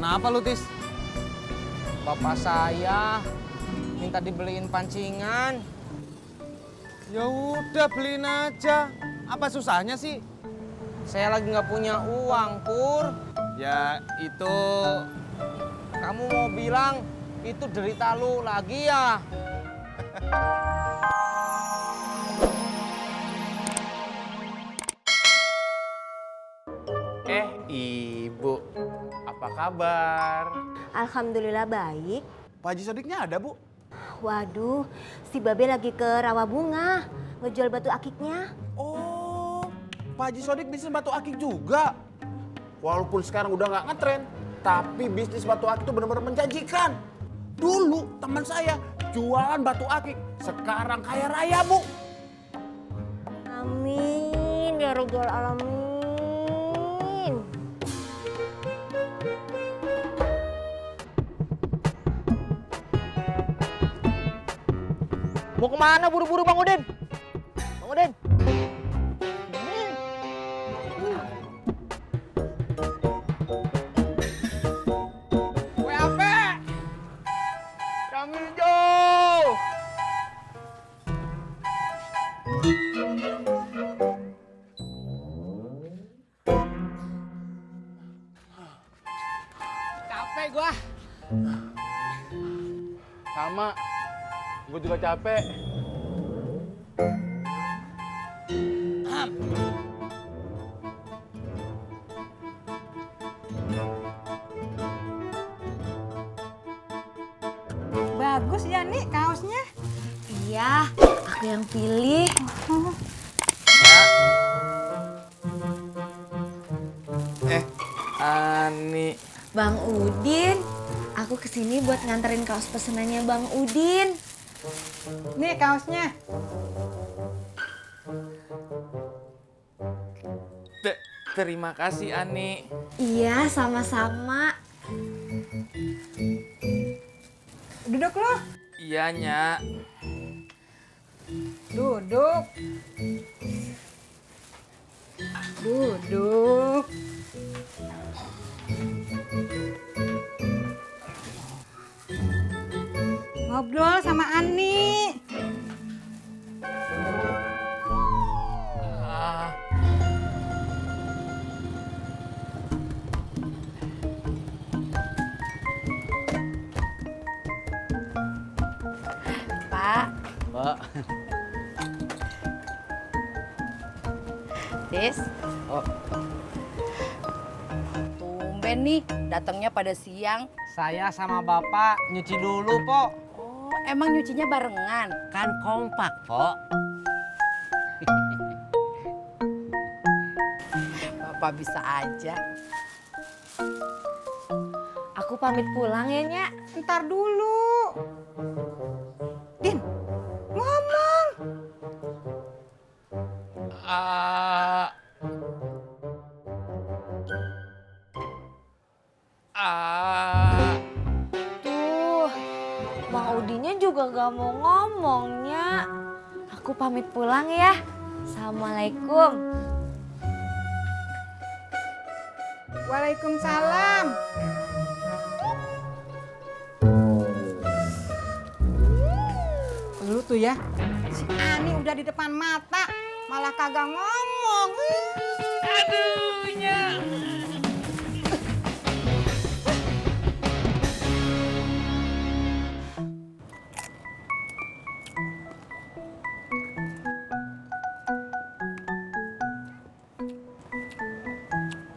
Kenapa lu, Tis? Bapak saya minta dibeliin pancingan. Ya udah beliin aja. Apa susahnya sih? Saya lagi nggak punya uang, Pur. Ya itu Kamu mau bilang itu derita lu lagi ya? Ibu, apa kabar? Alhamdulillah baik. Pak Haji Sodiknya ada, Bu? Waduh, si Babe lagi ke Rawabunga ngejual batu akiknya. Oh, Pak Haji Sodik bisnis batu akik juga. Walaupun sekarang udah nggak ngetren, tapi bisnis batu akik itu benar-benar menjanjikan. Dulu teman saya jualan batu akik, sekarang kaya raya, Bu. Amin ya robbal alamin. Mau kemana buru-buru Bang Udin? Bang Udin. WAP. Kami jauh. Capek gua. Sama, gue juga capek. Bagus ya nih kaosnya. Iya, aku yang pilih. Ani. Bang Udin, aku kesini buat nganterin kaos pesenannya Bang Udin. Nih kaosnya. Terima kasih, Ani. Iya, sama-sama. Duduk lo. Iya, Nya. Duduk. Duduk. Ngobrol sama Ani. Pak, Mbak. Tis. Oh. Tumben nih, datangnya pada siang. Saya sama Bapak nyuci dulu, Pok. Oh, emang nyucinya barengan? Kan kompak, Pok. Bapak bisa aja. aku pamit pulang ya, Nyak. Ntar dulu. Din, ngomong. Tuh, Bang Udinya juga gak mau ngomongnya. Aku pamit pulang ya. Assalamualaikum. Waalaikumsalam. Lu tuh ya, si Ani udah di depan mata, malah kagak ngomong. Aduhnya.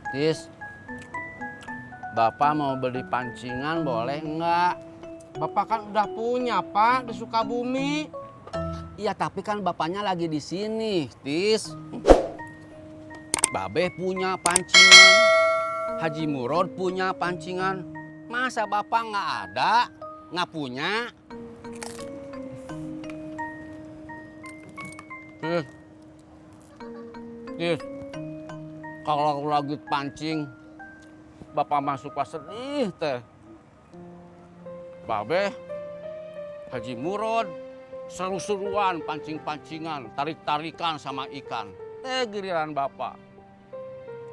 Tis, Bapak mau beli pancingan boleh nggak? Bapak kan udah punya, Pak, di Sukabumi. Iya, tapi kan bapaknya lagi di sini, Tis. Babe punya pancingan, Haji Murod punya pancingan. Masa Bapak nggak ada, nggak punya? Tis, kalau lagi pancing, Bapak mah suka sedih teh. Babe, Haji Murod, seru-seruan pancing-pancingan, tarik-tarikan sama ikan. Giliran Bapak,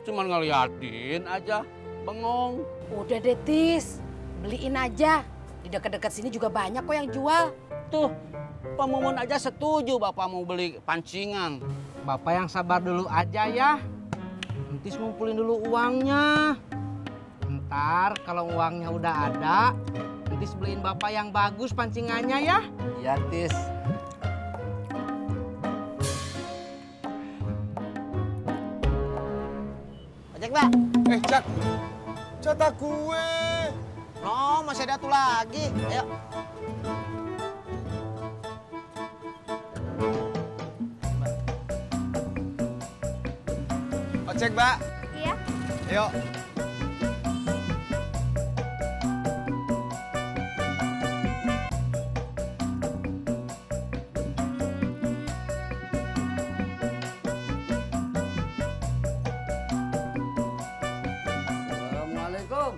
cuman ngeliatin aja, bengong. Udah deh, Tis. Beliin aja. Di dekat-dekat sini juga banyak kok yang jual. Tuh, Pak Mumun aja setuju Bapak mau beli pancingan. Bapak yang sabar dulu aja ya. Entis ngumpulin dulu uangnya. Ntar kalau uangnya udah ada, Entis beliin Bapak yang bagus pancingannya ya. Iya, Tis. Ojek, Mbak. Jak, jatah gue. No, masih ada tuh lagi. Ayo. Ojek, Mbak. Iya. Ayo. Assalamualaikum.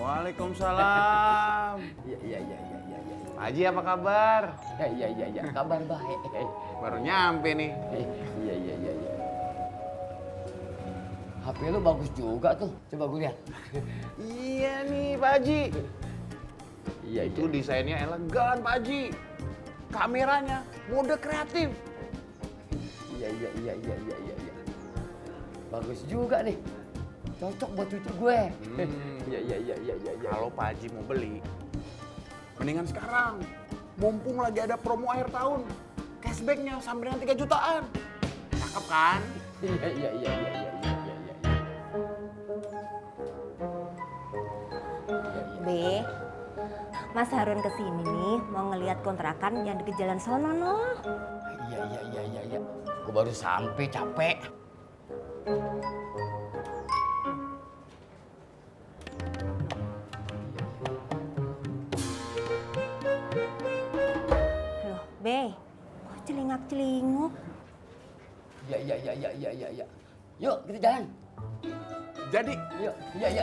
Waalaikumsalam. Iya. Pak Haji apa kabar? Iya. Kabar baik. Baru nyampe nih. Iya. HP lu bagus juga tuh. Coba gue lihat. Iya nih Pak Haji. Iya. Itu desainnya elegan Pak Haji. Kameranya mode kreatif. Iya. Bagus juga nih. Cocok buat cucu gue. Iya. Kalau Pak Haji mau beli, mendingan sekarang. Mumpung lagi ada promo akhir tahun. Cashbacknya sampai dengan 3 jutaan. Cakep kan? Iya. Be, Mas Harun kesini nih mau ngelihat kontrakan yang di jalan sono no. Iya. Gue baru sampai capek. Loh, Be, kok celingak-celinguk? Iya. Yuk, kita jalan. Jadi, Yuk. Iya. Iya.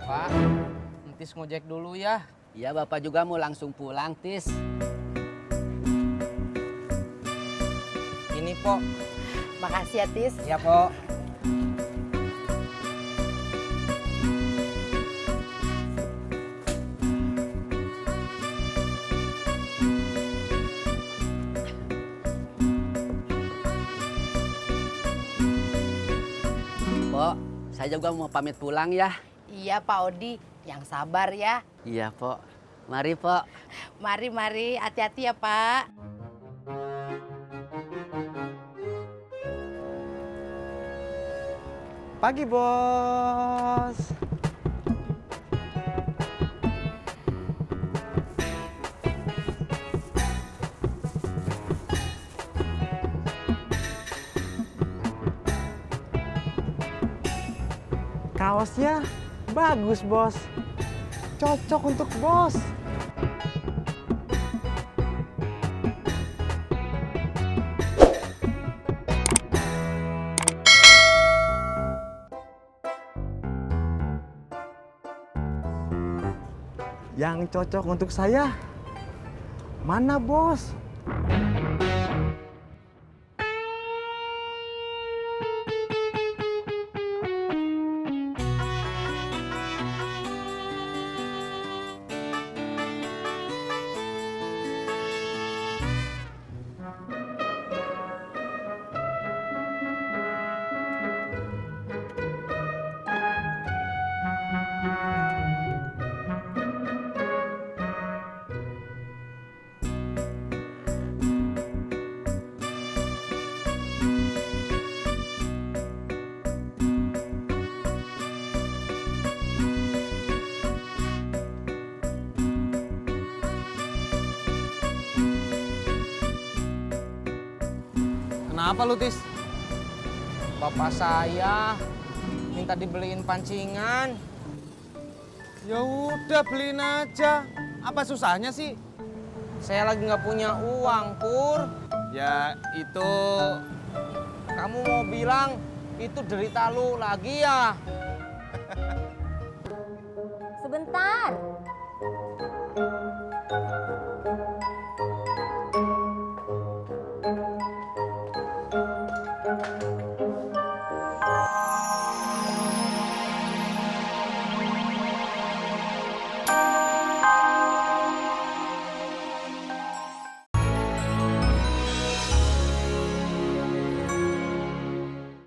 Pak, Entis ngojek dulu ya. Iya, Bapak juga mau langsung pulang, Tis. Ini, Pok. Makasih ya, Tis. Iya, Pok. Pok, saya juga mau pamit pulang ya. Iya, Pak Odi. Yang sabar ya. Iya, Pok. Mari, Pok. Mari. Hati-hati ya, Pak. Pagi, Bos. Kaosnya bagus, Bos. Cocok untuk Bos. Yang cocok untuk saya mana, Bos? Kenapa lu, Tis? Bapak saya minta dibeliin pancingan. Ya udah beliin aja. Apa susahnya sih? Saya lagi nggak punya uang, Pur. Ya itu Kamu mau bilang itu derita lu lagi ya? Sebentar.